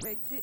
veg.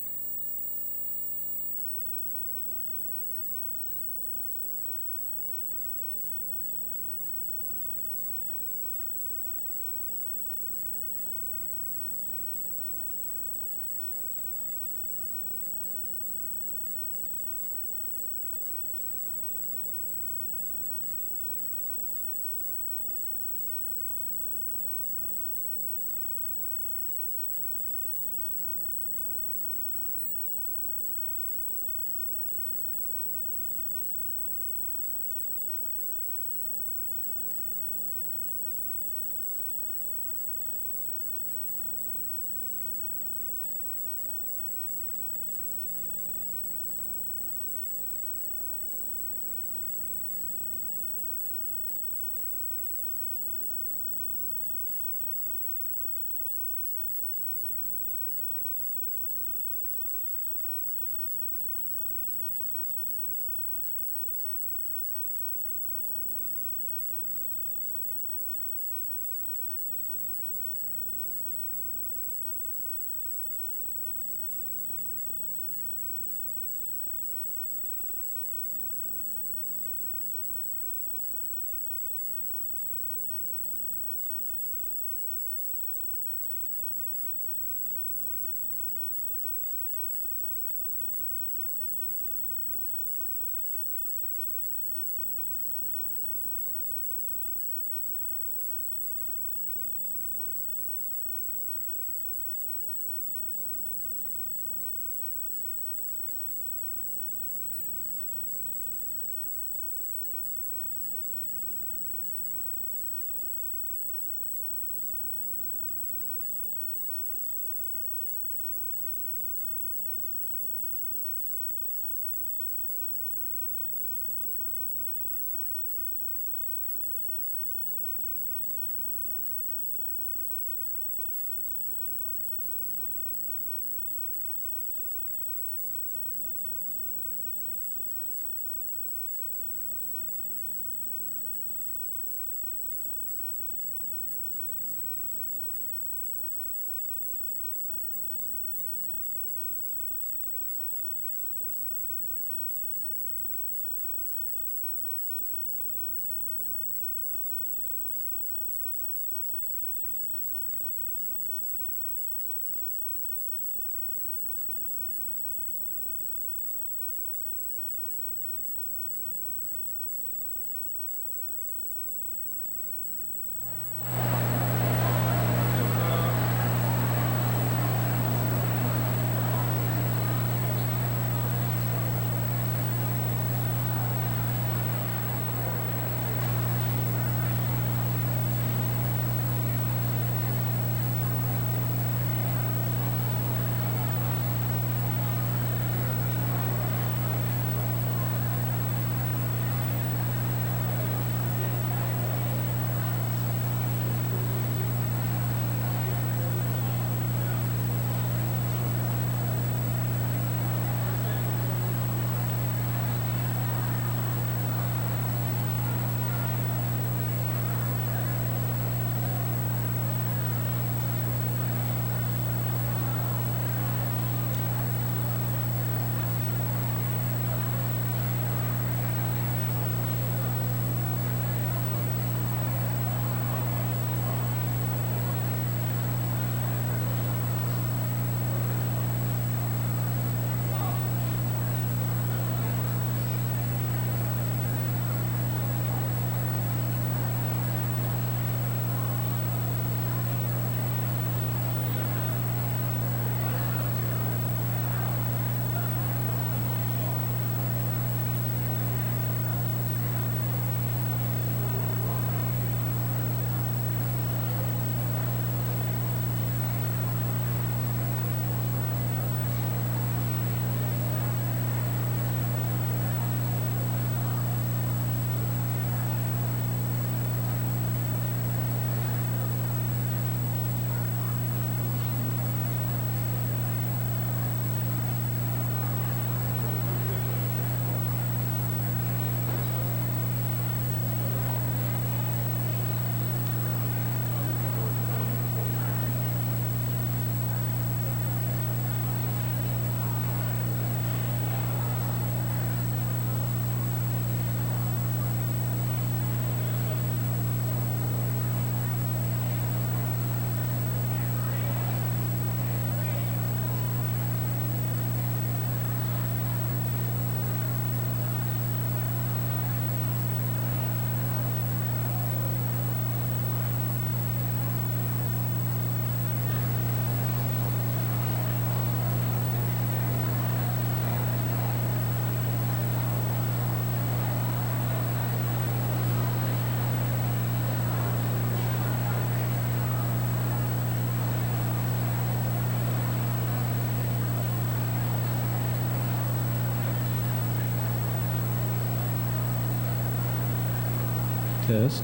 test.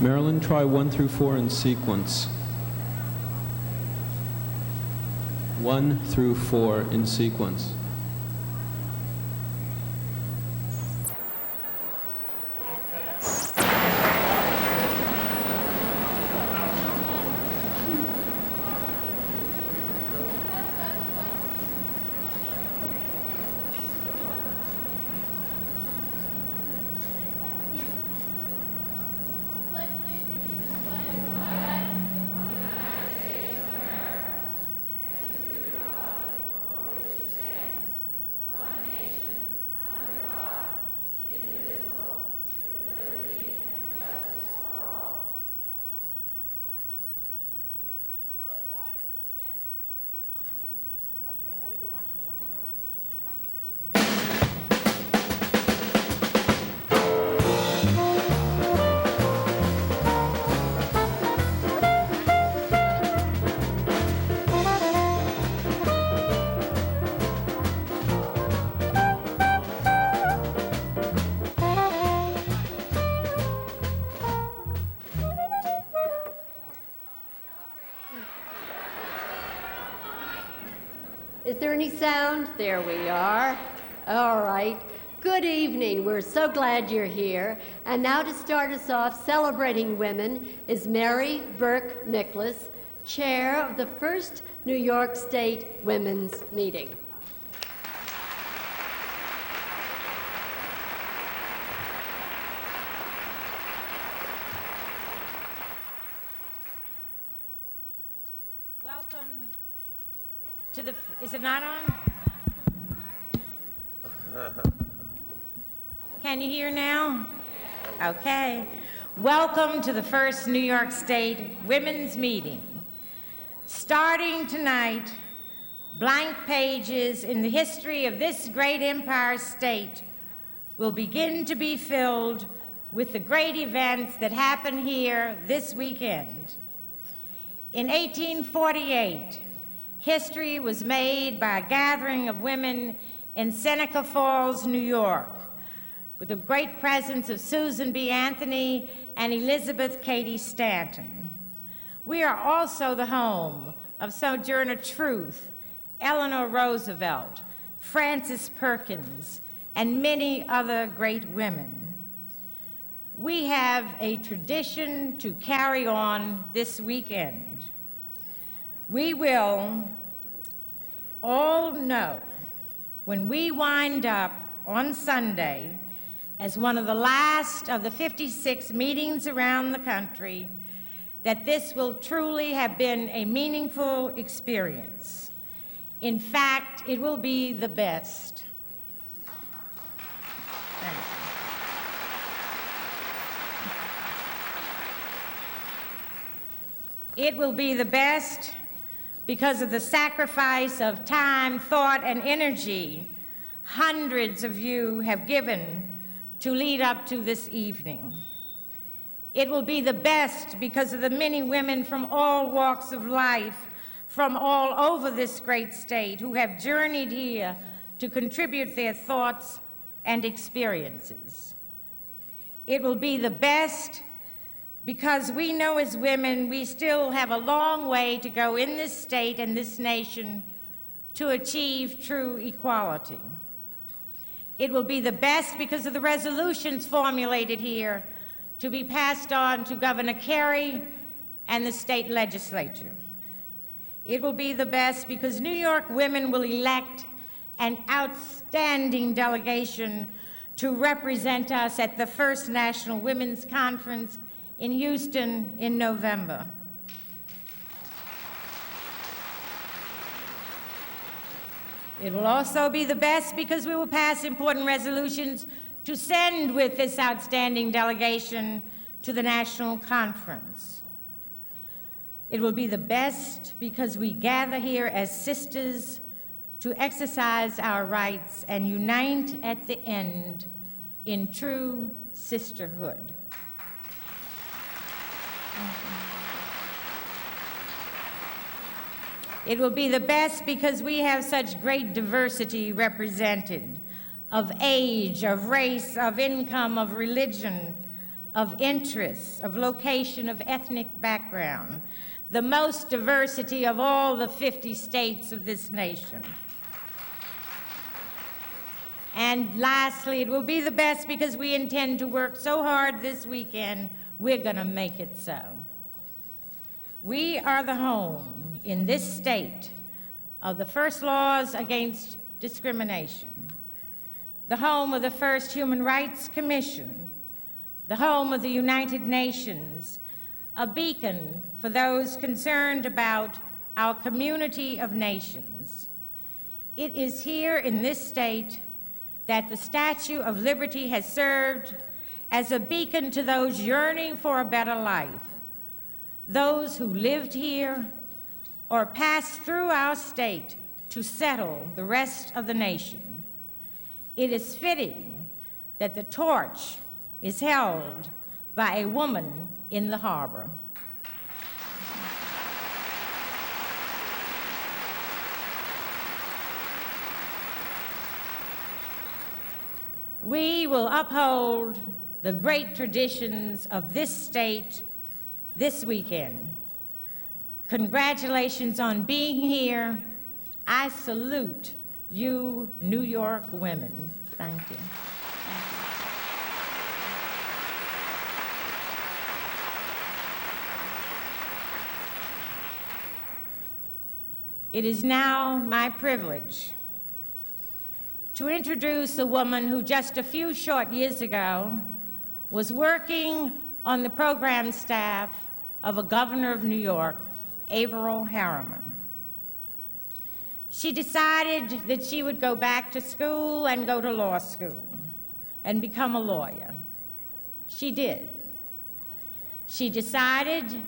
Marilyn, try 1 through 4 in sequence. 1 through 4 in sequence. Is there any sound? There we are. All right. Good evening. We're so glad you're here. And now to start us off celebrating women is Mary Burke Nicholas, chair of the first New York State Women's Meeting. Welcome to the, is it not on? Can you hear now? Okay. Welcome to the first New York State Women's Meeting. Starting tonight, blank pages in the history of this great empire state will begin to be filled with the great events that happen here this weekend. In 1848, history was made by a gathering of women in Seneca Falls, New York, with the great presence of Susan B. Anthony and Elizabeth Cady Stanton. We are also the home of Sojourner Truth, Eleanor Roosevelt, Frances Perkins, and many other great women. We have a tradition to carry on this weekend. We will all know when we wind up on Sunday as one of the last of the 56 meetings around the country that this will truly have been a meaningful experience. In fact, it will be the best. Thank you. It will be the best because of the sacrifice of time, thought, and energy hundreds of you have given to lead up to this evening. It will be the best because of the many women from all walks of life, from all over this great state, who have journeyed here to contribute their thoughts and experiences. It will be the best because we know as women we still have a long way to go in this state and this nation to achieve true equality. It will be the best because of the resolutions formulated here to be passed on to Governor Kerry and the state legislature. It will be the best because New York women will elect an outstanding delegation to represent us at the first National Women's Conference in Houston in November. It will also be the best because we will pass important resolutions to send with this outstanding delegation to the national conference. It will be the best because we gather here as sisters to exercise our rights and unite at the end in true sisterhood. It will be the best because we have such great diversity represented, of age, of race, of income, of religion, of interests, of location, of ethnic background, the most diversity of all the 50 states of this nation. And lastly, it will be the best because we intend to work so hard this weekend, we're gonna make it so. We are the home in this state of the first laws against discrimination, the home of the first Human Rights Commission, the home of the United Nations, a beacon for those concerned about our community of nations. It is here in this state that the Statue of Liberty has served as a beacon to those yearning for a better life, those who lived here or passed through our state to settle the rest of the nation. It is fitting that the torch is held by a woman in the harbor. We will uphold the great traditions of this state this weekend. Congratulations on being here. I salute you, New York women. Thank you. It is now my privilege to introduce a woman who just a few short years ago was working on the program staff of a governor of New York, Averell Harriman. She decided that she would go back to school and go to law school and become a lawyer. She did. She decided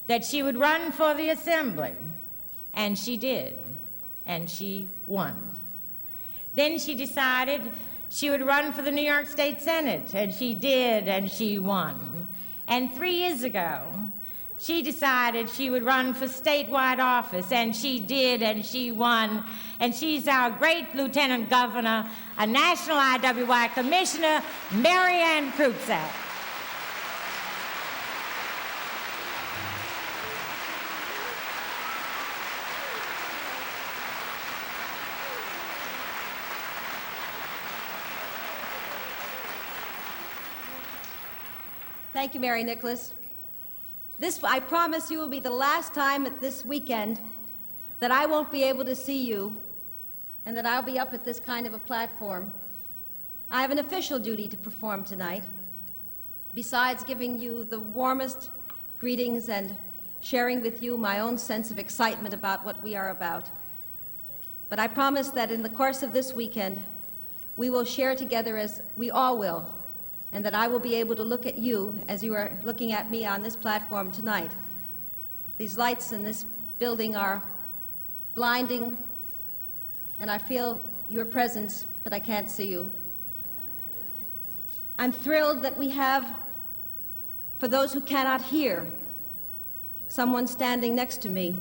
that she would run for the assembly, and she did, and she won. Then she decided she would run for the New York State Senate, and she did, and she won. And 3 years ago, she decided she would run for statewide office, and she did, and she won. And she's our great Lieutenant Governor, a National IWI Commissioner, Mary Ann Krupsak. Thank you, Mary Nicholas. I promise you, will be the last time at this weekend that I won't be able to see you and that I'll be up at this kind of a platform. I have an official duty to perform tonight, besides giving you the warmest greetings and sharing with you my own sense of excitement about what we are about. But I promise that in the course of this weekend, we will share together, as we all will, and that I will be able to look at you as you are looking at me on this platform tonight. These lights in this building are blinding, and I feel your presence, but I can't see you. I'm thrilled that we have, for those who cannot hear, someone standing next to me.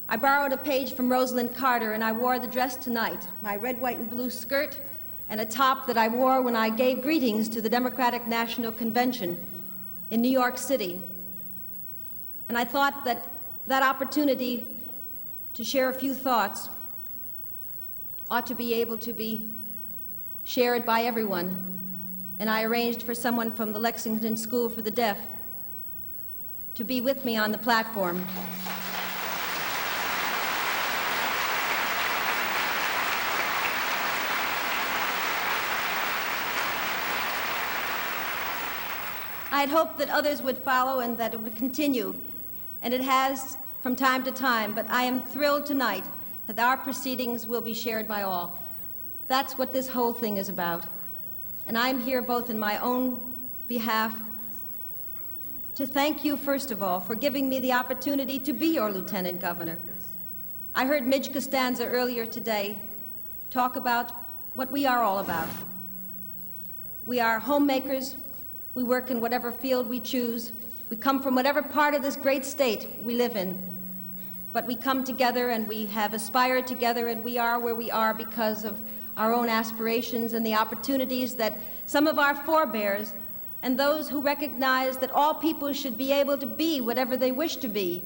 I borrowed a page from Rosalind Carter, and I wore the dress tonight, my red, white, and blue skirt, and a top that I wore when I gave greetings to the Democratic National Convention in New York City. And I thought that that opportunity to share a few thoughts ought to be able to be shared by everyone. And I arranged for someone from the Lexington School for the Deaf to be with me on the platform. I had hoped that others would follow and that it would continue, and it has from time to time, but I am thrilled tonight that our proceedings will be shared by all. That's what this whole thing is about. And I'm here both in my own behalf to thank you, first of all, for giving me the opportunity to be your Lieutenant Governor. I heard Midge Costanza earlier today talk about what we are all about. We are homemakers. We work in whatever field we choose. We come from whatever part of this great state we live in. But we come together and we have aspired together, and we are where we are because of our own aspirations and the opportunities that some of our forebears and those who recognize that all people should be able to be whatever they wish to be.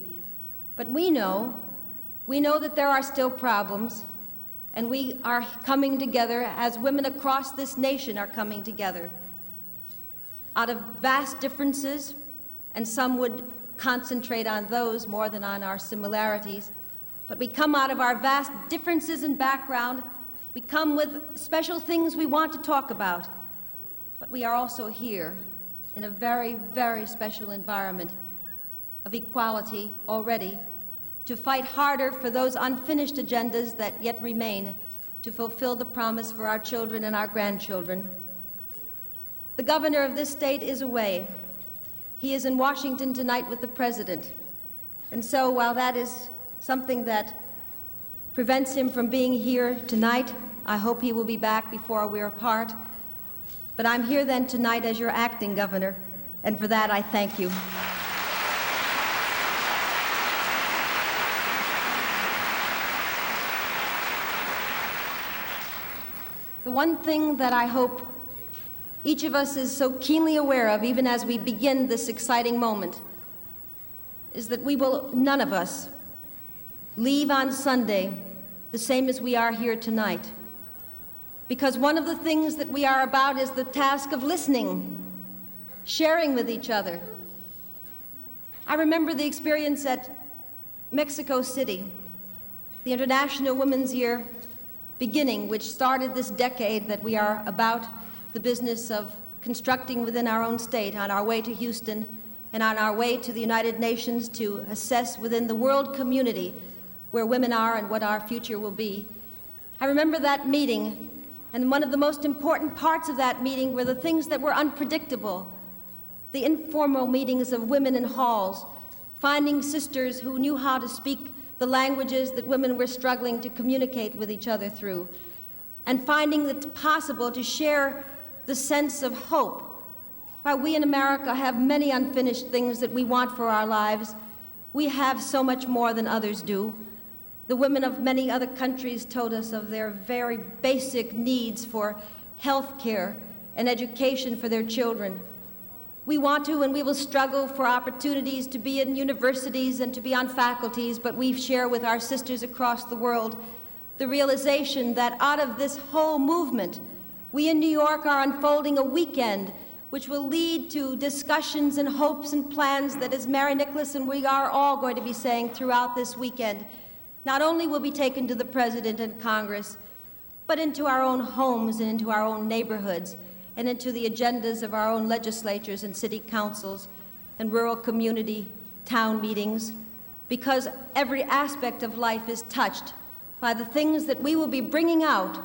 But we know that there are still problems, and we are coming together as women across this nation are coming together out of vast differences, and some would concentrate on those more than on our similarities. But we come out of our vast differences in background. We come with special things we want to talk about. But we are also here in a very, very special environment of equality already, to fight harder for those unfinished agendas that yet remain to fulfill the promise for our children and our grandchildren. The governor of this state is away. He is in Washington tonight with the president. And so while that is something that prevents him from being here tonight, I hope he will be back before we're apart. But I'm here then tonight as your acting governor, and for that I thank you. The one thing that I hope each of us is so keenly aware of, even as we begin this exciting moment, is that we will, none of us, leave on Sunday the same as we are here tonight. Because one of the things that we are about is the task of listening, sharing with each other. I remember the experience at Mexico City, the International Women's Year beginning, which started this decade that we are about the business of constructing within our own state, on our way to Houston and on our way to the United Nations to assess within the world community where women are and what our future will be. I remember that meeting, and one of the most important parts of that meeting were the things that were unpredictable, the informal meetings of women in halls, finding sisters who knew how to speak the languages that women were struggling to communicate with each other through, and finding it possible to share the sense of hope. While we in America have many unfinished things that we want for our lives, we have so much more than others do. The women of many other countries told us of their very basic needs for health care and education for their children. We want to and we will struggle for opportunities to be in universities and to be on faculties, but we share with our sisters across the world the realization that out of this whole movement, we in New York are unfolding a weekend which will lead to discussions and hopes and plans that, as Mary Nicholas and we are all going to be saying throughout this weekend, not only will be taken to the President and Congress, but into our own homes and into our own neighborhoods and into the agendas of our own legislatures and city councils and rural community town meetings, because every aspect of life is touched by the things that we will be bringing out,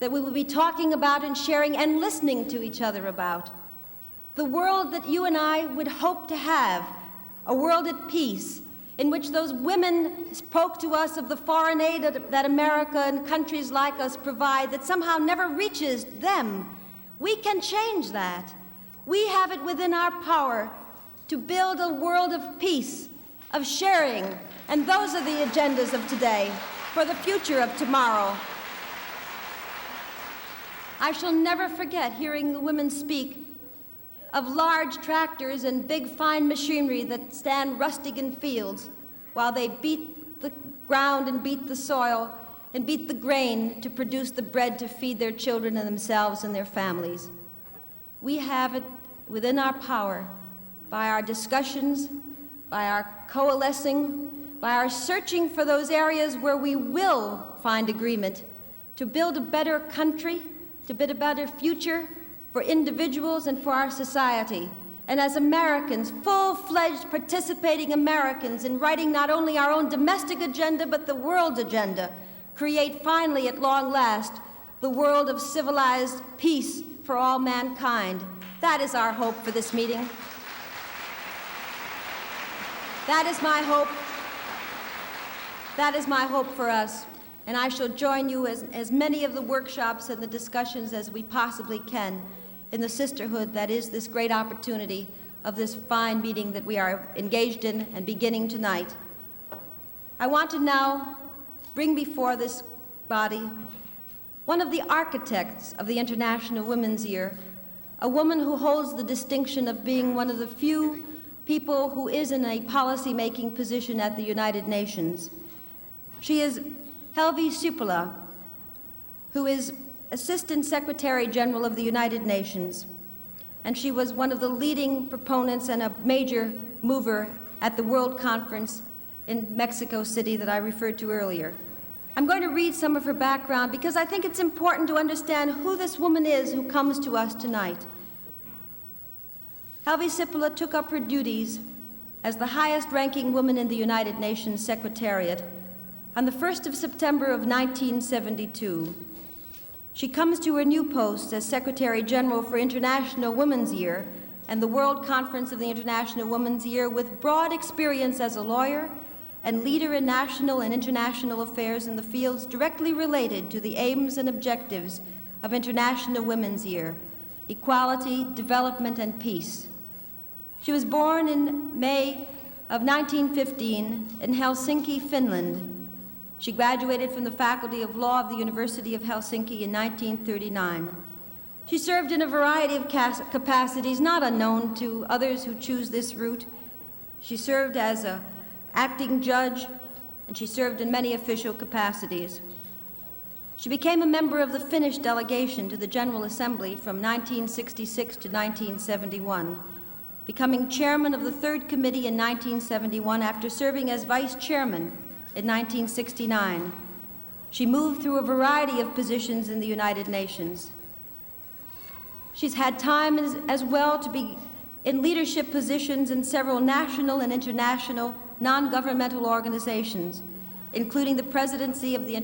that we will be talking about and sharing and listening to each other about. The world that you and I would hope to have, a world at peace, in which those women spoke to us of the foreign aid that America and countries like us provide that somehow never reaches them. We can change that. We have it within our power to build a world of peace, of sharing, and those are the agendas of today for the future of tomorrow. I shall never forget hearing the women speak of large tractors and big fine machinery that stand rusting in fields while they beat the ground and beat the soil and beat the grain to produce the bread to feed their children and themselves and their families. We have it within our power by our discussions, by our coalescing, by our searching for those areas where we will find agreement to build a better country, to build a better future for individuals and for our society. And as Americans, full-fledged participating Americans in writing not only our own domestic agenda, but the world agenda, create finally, at long last, the world of civilized peace for all mankind. That is our hope for this meeting. That is my hope. That is my hope for us. And I shall join you as many of the workshops and the discussions as we possibly can in the sisterhood that is this great opportunity of this fine meeting that we are engaged in and beginning tonight. I want to now bring before this body one of the architects of the International Women's Year, a woman who holds the distinction of being one of the few people who is in a policy-making position at the United Nations. She is Helvi Sipila, who is Assistant Secretary General of the United Nations, and she was one of the leading proponents and a major mover at the World Conference in Mexico City that I referred to earlier. I'm going to read some of her background because I think it's important to understand who this woman is who comes to us tonight. Helvi Sipila took up her duties as the highest-ranking woman in the United Nations Secretariat on the 1st of September of 1972. She comes to her new post as Secretary General for International Women's Year and the World Conference of the International Women's Year with broad experience as a lawyer and leader in national and international affairs in the fields directly related to the aims and objectives of International Women's Year: equality, development, and peace. She was born in May of 1915 in Helsinki, Finland. She graduated from the Faculty of Law of the University of Helsinki in 1939. She served in a variety of capacities not unknown to others who choose this route. She served as an acting judge, and she served in many official capacities. She became a member of the Finnish delegation to the General Assembly from 1966 to 1971, becoming chairman of the Third Committee in 1971 after serving as vice chairman in 1969. She moved through a variety of positions in the United Nations. She's had time as well to be in leadership positions in several national and international non-governmental organizations, including the presidency of the